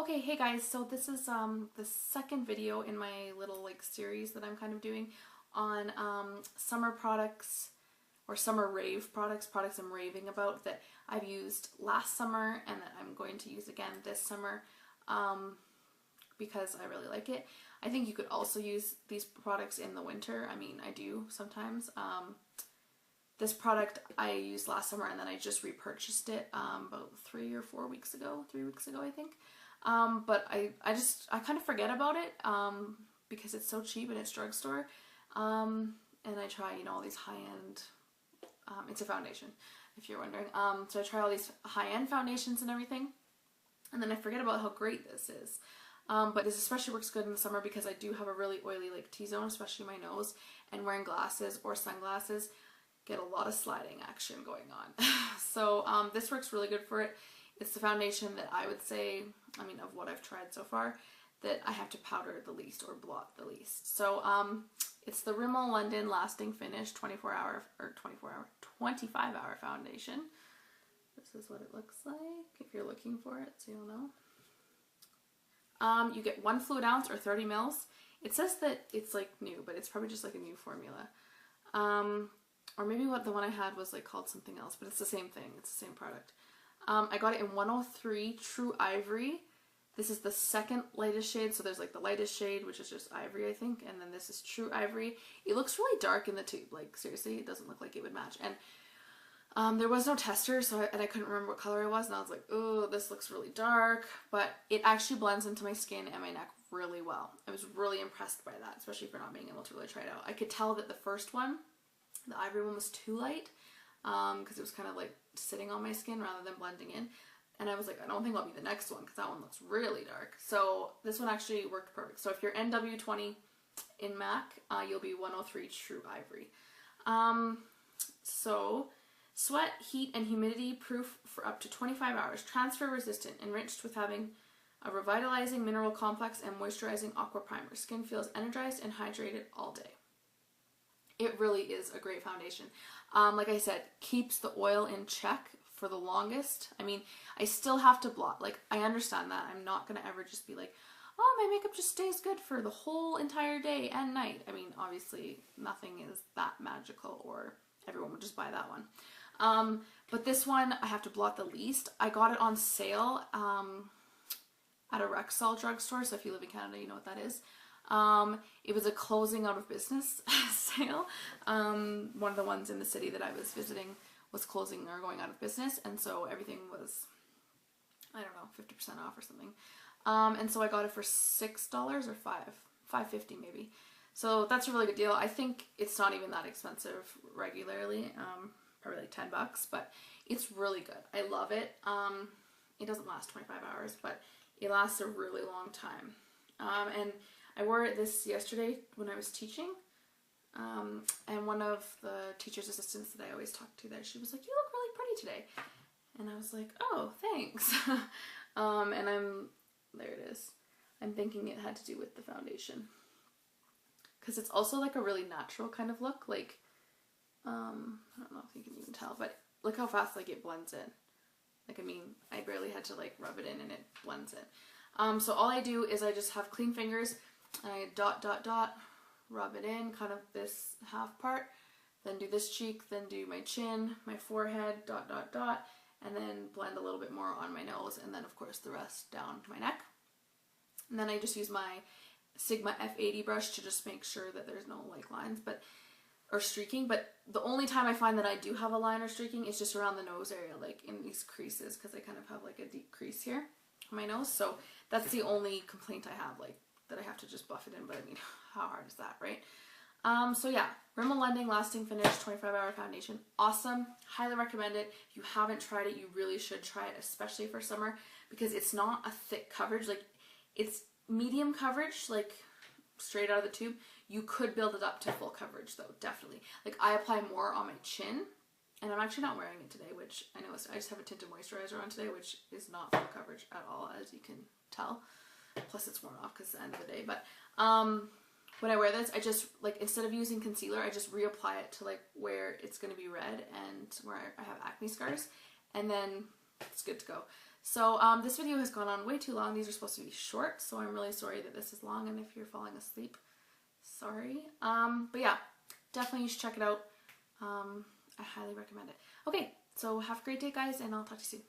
Okay, hey guys, so this is the second video in my little series that I'm kind of doing on summer products or summer rave products I'm raving about that I've used last summer and that I'm going to use again this summer because I really like it. I think you could also use these products in the winter. I mean, I do sometimes. This product I used last summer and then I just repurchased it about 3 weeks ago I think. But I kind of forget about it because it's so cheap and it's drugstore. And I try, all these high-end, it's a foundation, if you're wondering. So I try all these high-end foundations and everything, and then I forget about how great this is. But this especially works good in the summer because I do have a really oily T-zone, especially my nose, and wearing glasses or sunglasses get a lot of sliding action going on. So this works really good for it. It's the foundation that I would say, of what I've tried so far, that I have to powder the least or blot the least. So it's the Rimmel London Lasting Finish 25-hour foundation. This is what it looks like if you're looking for it, so you'll know. You get 1 fluid ounce or 30 mils. It says that it's new, but it's probably just a new formula. Or maybe the one I had was called something else, but it's the same thing. It's the same product. I got it in 103 True Ivory. This is the second lightest shade, so there's the lightest shade, which is just ivory, I think, and then this is True Ivory. It looks really dark in the tube, seriously, it doesn't look like it would match. And there was no tester, and I couldn't remember what color it was, and I was like, oh, this looks really dark, but it actually blends into my skin and my neck really well. I was really impressed by that, especially for not being able to really try it out. I could tell that the first one, the ivory one, was too light, because it was kind of sitting on my skin rather than blending in, and I was like, I don't think I'll be the next one because that one looks really dark. So this one actually worked perfect. So if you're NW20 in MAC, you'll be 103 True Ivory. So sweat, heat, and humidity proof for up to 25 hours, transfer resistant, enriched with having a revitalizing mineral complex and moisturizing aqua primer. Skin feels energized and hydrated all day. It really is a great foundation. Like I said, keeps the oil in check for the longest. I still have to blot. I understand that. I'm not going to ever just be like, oh, my makeup just stays good for the whole entire day and night. Obviously, nothing is that magical, or everyone would just buy that one. But this one, I have to blot the least. I got it on sale at a Rimmel drugstore, so if you live in Canada, you know what that is. It was a closing out of business sale. One of the ones in the city that I was visiting was closing or going out of business, and so everything was, I don't know, 50% off or something. And so I got it for $6 or $5.50 maybe. So that's a really good deal. I think it's not even that expensive regularly, probably $10, but it's really good. I love it. It doesn't last 25 hours, but it lasts a really long time. And I wore this yesterday when I was teaching, and one of the teacher's assistants that I always talk to there, she was like, you look really pretty today. And I was like, oh, thanks. And there it is. I'm thinking it had to do with the foundation. Because it's also a really natural kind of look. I don't know if you can even tell, but look how fast it blends in. I barely had to rub it in and it blends in. So all I do is I just have clean fingers, and I dot, rub it in, kind of this half part, then do this cheek, then do my chin, my forehead, dot, and then blend a little bit more on my nose, and then of course the rest down to my neck. And then I just use my Sigma F80 brush to just make sure that there's no lines, or streaking, but the only time I find that I do have a line or streaking is just around the nose area, in these creases, because I kind of have a deep crease here on my nose, so that's the only complaint I have, that I have to just buff it in, but how hard is that, right? So yeah, Rimmel London Lasting Finish 25-hour foundation, awesome, highly recommend it. If you haven't tried it, you really should try it, especially for summer, because it's not a thick coverage, it's medium coverage, straight out of the tube. You could build it up to full coverage though, definitely. I apply more on my chin, and I'm actually not wearing it today, which I know I just have a tinted moisturizer on today, which is not full coverage at all, as you can tell. Plus it's worn off because it's the end of the day. But when I wear this, I just, instead of using concealer, I just reapply it to where it's going to be red and where I have acne scars, and then it's good to go. So this video has gone on way too long. These are supposed to be short, so I'm really sorry that this is long, and if you're falling asleep, sorry. But yeah, definitely you should check it out. I highly recommend it. Okay, so have a great day, guys, and I'll talk to you soon.